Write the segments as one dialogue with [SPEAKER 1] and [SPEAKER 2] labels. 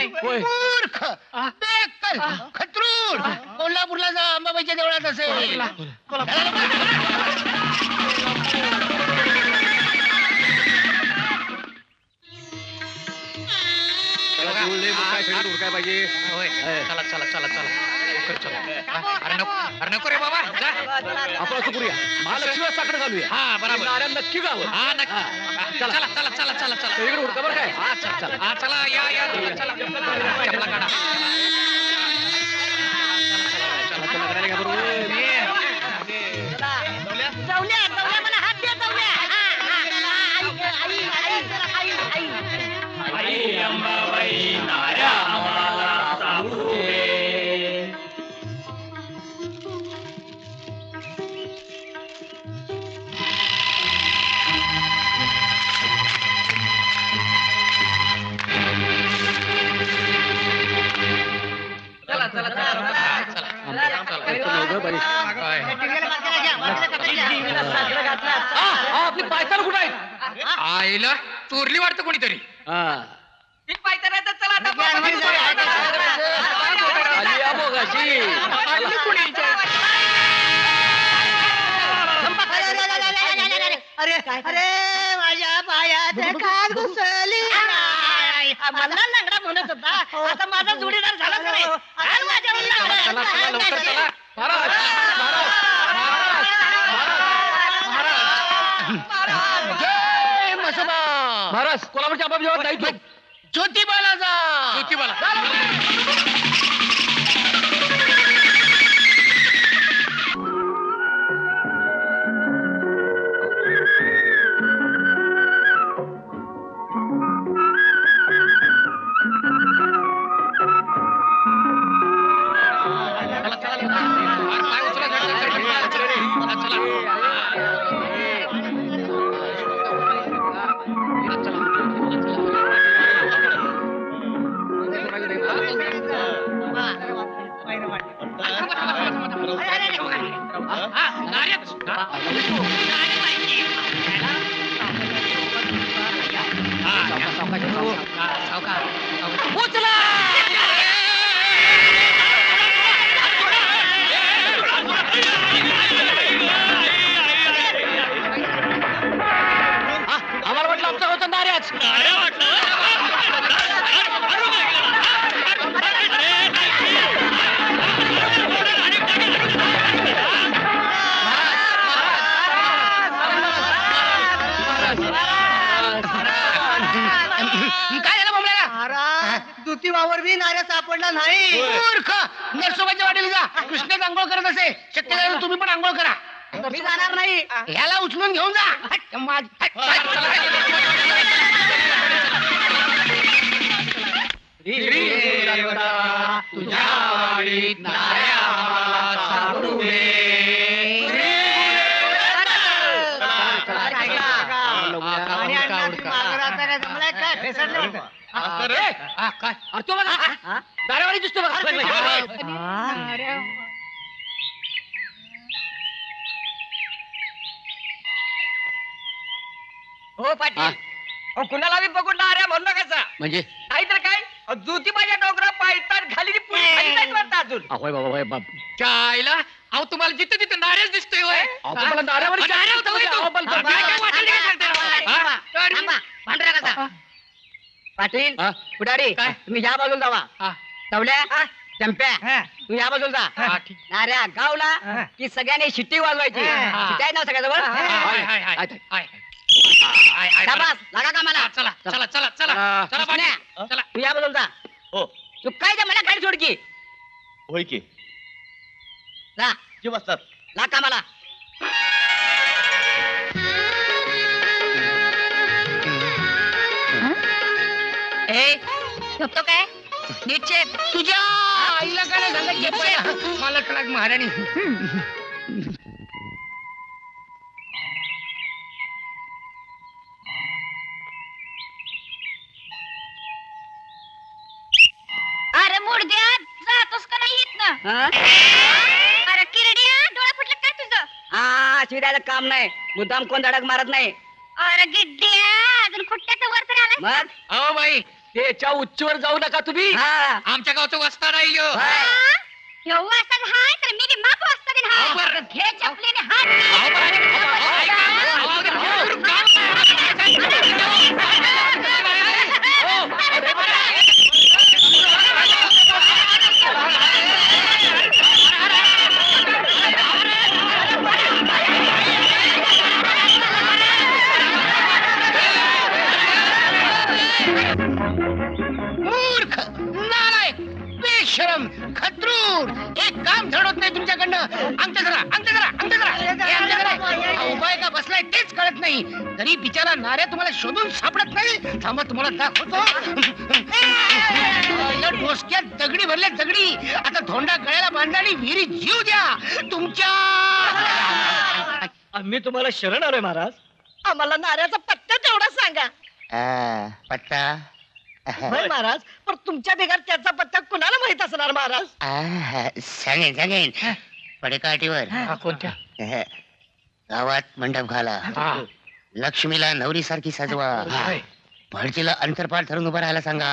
[SPEAKER 1] नाही
[SPEAKER 2] मूर्ख बेअक्कल खतरूड कोल्हापूरला जा अंबाबाईच्या देवळात असेल.
[SPEAKER 1] काय पाहिजे? चला चला चला चला अरे नको रे बाबा जा.
[SPEAKER 3] आपण असं करूया, महालक्ष्मी साकडे घालूया.
[SPEAKER 1] हा बरोबर.
[SPEAKER 3] नाऱ्या नक्की गावं.
[SPEAKER 1] हा नक्की. चला चला चला चला चला चला
[SPEAKER 3] इकडे उडका बरं काय.
[SPEAKER 1] हा चला चला हा चला या या चला चला चपला काढा.
[SPEAKER 3] चला करायला का बरोबर.
[SPEAKER 2] जाऊया मला हात द्या जाऊया.
[SPEAKER 3] आई अंबाबाई नाऱ्या आम्हाला साबू दे.
[SPEAKER 1] चला चला चला
[SPEAKER 3] आपली पायताल कुठं आहे?
[SPEAKER 1] आईला चोरली वाटतं कोणीतरी.
[SPEAKER 3] आली या मोगाशी.
[SPEAKER 2] अरे माझ्या पायात काय घुसली. मला लंगडा म्हणत होता, आता माझा जोडीदार झाला का नाही?
[SPEAKER 1] चला चला लवकर चला.
[SPEAKER 2] जय म्हसोबा.
[SPEAKER 3] महाराज कोल्हापूरच्या अंबाबाई जेव्हा नाही तो.
[SPEAKER 2] ज्योतिबाला जा.
[SPEAKER 1] ज्योतिबाला. चला चला पाय उचला
[SPEAKER 3] आम्हाला वाटलं आमचा होता नाऱ्याच.
[SPEAKER 2] काय झालं बोंबल्याला? ज्योतिबावर बी नाऱ्या सापडला नाही. मूर्ख नरसोबाच्या वाटेला जा. कृष्णच आंघोळ करत असे, शक्य झालं तुम्ही पण आंघोळ करा. मी जाणार नाही. ह्याला उचलून घेऊन जा. हट,
[SPEAKER 3] तुझ्या वाडीत नाऱ्या आम्हाला सापडू दे. दारेवाडी दिसतो
[SPEAKER 4] हो पाटील, कुणाला बी बघून नाऱ्या म्हणू नका.
[SPEAKER 3] म्हणजे
[SPEAKER 4] नाहीतर काय ज्योतिबाच्या डोंगरा पायतात घाली अजून.
[SPEAKER 3] होय बाबा होय बाप.
[SPEAKER 1] चायला अहो तुम्हाला जिथे तिथे नाऱ्याच दिसतोय होय.
[SPEAKER 3] तुम्हाला नाऱ्यावाडी
[SPEAKER 1] नाऱ्या होता होय तो. काय काय वाटेल काय सांगताय? हा?
[SPEAKER 2] पांढऱ्या कसा
[SPEAKER 4] पाटील
[SPEAKER 3] हा?
[SPEAKER 4] पुढारी
[SPEAKER 1] काय?
[SPEAKER 4] तुम्ही या बाजूला जावा.
[SPEAKER 1] हा.
[SPEAKER 4] ठेवल्या चंप्या तुम्ही या बाजूला
[SPEAKER 1] हा,
[SPEAKER 4] जा.
[SPEAKER 1] ठीक.
[SPEAKER 4] नाऱ्या गावला की सगळ्यांनी शिट्टी वाजवायची.
[SPEAKER 1] हा.
[SPEAKER 4] शिट्टी आहे ना सगळ्याजवळ.
[SPEAKER 1] हाय, हाय, हाय, हाय.
[SPEAKER 3] आहे.
[SPEAKER 1] हाय, हाय, हाय,
[SPEAKER 4] शाबास, लागा कामाला.
[SPEAKER 1] हा, चला चला चला चला
[SPEAKER 3] हा.
[SPEAKER 1] चला पाटील चला.
[SPEAKER 4] तू या बाजूला जा.
[SPEAKER 5] हो
[SPEAKER 4] तू काय त्या मला गाडी सोड की.
[SPEAKER 5] होय की
[SPEAKER 4] जा
[SPEAKER 5] जे बसतात.
[SPEAKER 4] ला कामाला.
[SPEAKER 2] झोपतो काय नीटचे तुझ्या आईला काय झालं की मला कळत महाराणी.
[SPEAKER 6] अरे मुडद्या जातोस का नाही इथनं?
[SPEAKER 4] हा?
[SPEAKER 6] अरे किरड्या डोळा फुटलं काय तुझं?
[SPEAKER 4] हा शिरायला काम नाही. मुद्दाम कोण धडक मारत नाही.
[SPEAKER 6] अरे गिड्ड्या अजून खुट्ट्याचं वर तर आलाय.
[SPEAKER 4] मग
[SPEAKER 1] अहो बाई
[SPEAKER 4] त्याच्या उच्चवर जाऊ नका तुम्ही.
[SPEAKER 1] आमच्या गावचं वस्ता नाही ह्यो.
[SPEAKER 6] ह्यो वाजता हाय तर मी माप वाजता दिन
[SPEAKER 1] अहो,
[SPEAKER 6] हाय
[SPEAKER 1] बरं.
[SPEAKER 6] घे चपलीने हात
[SPEAKER 1] अहो, बरं. अहो, ऐका. अहो, अगदी भरपूर
[SPEAKER 2] मूर्ख, नालायक, बेशरम, खतरूड, एक काम धडत नाही तुमच्याकडनं. आमच्या जरा उपाय का बसलाय तेच कळत नाही. तरी बिचारा नाऱ्या तुम्हाला शोधून सापडत नाही. थांबा, तुम्हाला दाखवतो. डोसक्यात दगडी भरले दगडी. आता धोंडा गळ्याला बांधा आणि विहिरीत जीव द्या तुमच्या.
[SPEAKER 4] आम्ही तुम्हाला शरण आलोय महाराज. आम्हाला नाऱ्याचा पत्ता तेवढा सांगा.
[SPEAKER 2] पत्ता
[SPEAKER 4] होय महाराज, पण तुमच्या बिगार त्याचा पत्ता कुणाला माहित असणार महाराज?
[SPEAKER 2] सांगेन पडेकाठीवर
[SPEAKER 1] कोणत्या
[SPEAKER 2] गावात मंडप घाला. लक्ष्मीला नवरी सारखी सजवा. भटजीला अंतरपाठ धरून उभं राहायला सांगा.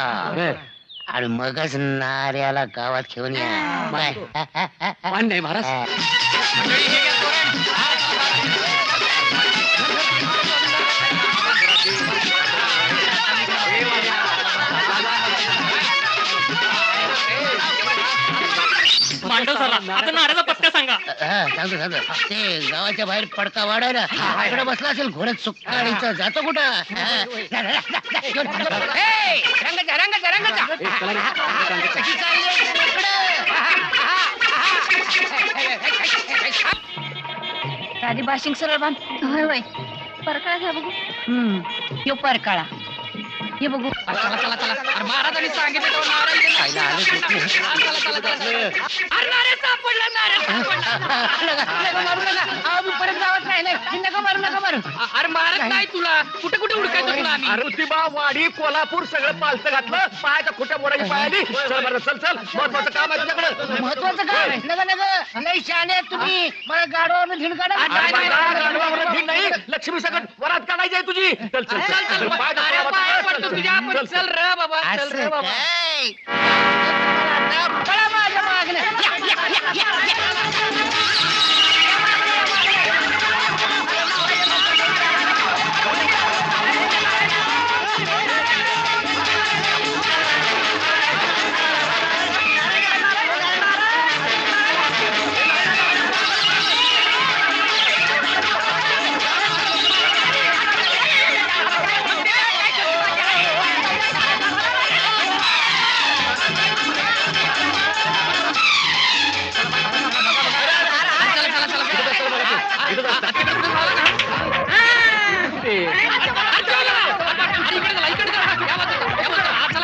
[SPEAKER 2] आणि मगच नाऱ्याला गावात घेऊन या. काय?
[SPEAKER 4] नाही महाराज.
[SPEAKER 1] मंडळी, हे घ्या तोरण. मांडव झाला. आता नाऱ्याचा पत्ता सांगा.
[SPEAKER 2] सांगतो. ते गावाच्या बाहेर पडका वाढायला इकडे बसला असेल घोड्यात सुकाळीचा. जातो कुठं? रंगाचा. कशी चालली आहे तिकडं?
[SPEAKER 6] आधी बाशिंग सरळ बांध. होय परकाळा घ्या बघू. ह्यो परकाळा हे बघू.
[SPEAKER 1] चला. अरे महाराजांनी सांगितलं तेव्हा नारळ इथे नाही. चला. अरे नारळ सापडला, नारळ सापडला.
[SPEAKER 2] मी परत गावात राहिलाय. नका मारू.
[SPEAKER 1] अरे महाराज नाही तुला. कुठे हुडकायचं तुला आम्ही?
[SPEAKER 4] अरुतिबा वाडी कोल्हापूर सगळं पालतं घातलं. पायाच्या खोट्या मोडाची पायाली. चल बरं, चल महत्वाचं काम आहे तुझ्याकडे.
[SPEAKER 2] महत्वाचं काय? नका लई शहाणे आहेत तुम्ही. मला गाडवावर धिंडकाडा.
[SPEAKER 4] नाही, लक्ष्मी सगळं वरात काढायची आहे तुझी. चल
[SPEAKER 1] चल. नारळ पाया पडतो तुझ्या. आपण चल रे बाबा, चल रे बाबा.
[SPEAKER 2] आता पळा माझ्या मागणं.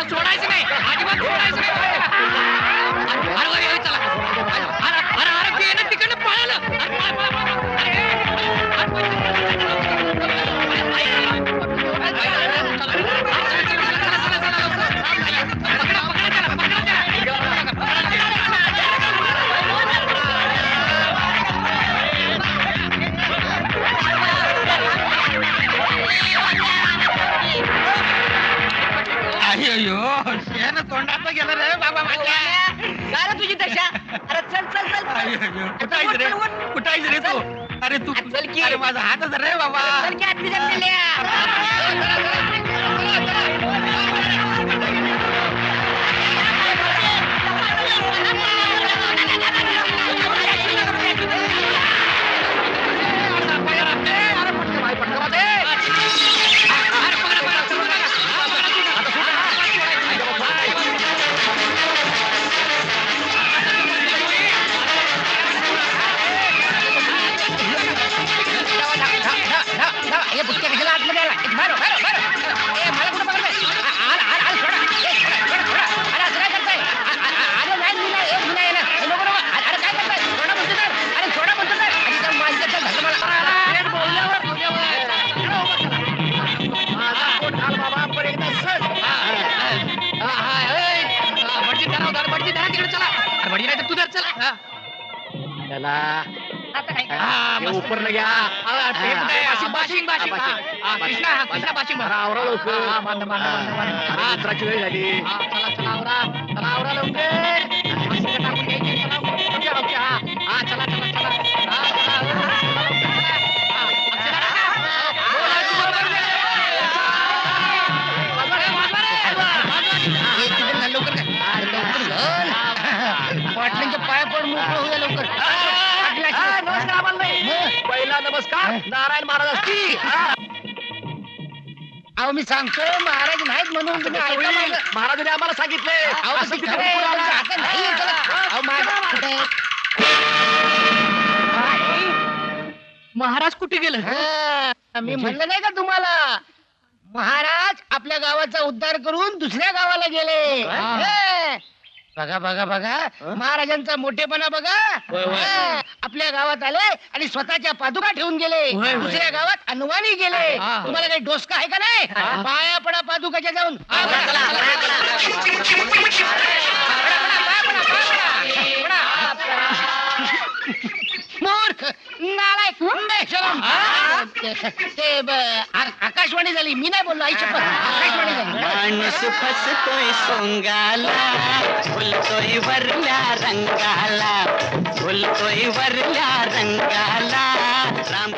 [SPEAKER 1] सोडायचं नाही, अजिबात सोडायचं नाही. अरे चला. अरे ते ना तिकडनं पळालं. तोंडात गेलं रे बाबा माझ्या.
[SPEAKER 4] काय रे तुझी दशा? अरे चल
[SPEAKER 1] कुठायच रे तू? अरे तू
[SPEAKER 4] चल की.
[SPEAKER 1] अरे माझा हातच रे बाबा.
[SPEAKER 4] चल की आतली जमलेल्या.
[SPEAKER 2] हे बुटक्या कशाला आतमध्ये आला? मला कुठं पकडताय? सोडा. अरे असं काय करताय? अरे नाही मी नाही येणार. नको. अरे काय करताय? सोडा म्हणतो तर. आणि त्या माणसाच्या घरला
[SPEAKER 1] भटजी धरा तिकडे. चला. भटजी नाही तर तू धर. चला.
[SPEAKER 4] हे उपरनं घ्या
[SPEAKER 1] बाशिंग कृष्णा बाशिंग
[SPEAKER 4] आवरा लवकर रात्राची वेळ झाली
[SPEAKER 1] चला लवकर
[SPEAKER 2] पाटलांच्या पाया पड मोकळं होऊया लवकर
[SPEAKER 4] नमस्कार पहिला नमस्कार नारायण महाराज असती
[SPEAKER 2] अहो मी सांगतोय महाराज नाहीत म्हणून तुम्ही ऐका माझं.
[SPEAKER 4] महाराजांनी आम्हाला सांगितले
[SPEAKER 2] अहो,
[SPEAKER 4] असं
[SPEAKER 2] तिकडे
[SPEAKER 4] तिकडे पुढे आला.
[SPEAKER 2] आता नाही चला. अहो, कुठे आहे?
[SPEAKER 1] महाराज कुठे गेलं
[SPEAKER 2] हा, मी म्हणलं नाही का तुम्हाला महाराज आपल्या गावाचा उद्धार करून दुसऱ्या गावाला गेले हे. बघा बघा बघा महाराजांचा मोठेपणा बघा
[SPEAKER 4] होय, होय.
[SPEAKER 2] हा, आपल्या गावात आले आणि स्वतःच्या पादुका ठेवून गेले
[SPEAKER 1] होय, होय.
[SPEAKER 2] दुसऱ्या गावात अनवाणी गेले
[SPEAKER 1] हा.
[SPEAKER 2] तुम्हाला काही डोसका आहे का नाही पाया पडा पादुकाच्या जाऊन हा, पडा, पडा, पडा, पडा, पडा. मूर्ख नालायक बेशरम. ते आकाशवाणी झाली मी नाही बोललो आई शपथ आकाशवाणी झाली
[SPEAKER 5] माणूस फसतोय सोंगाला फुलतोय वरल्या रंगाला फुलतोय वरल्या रंगाला राम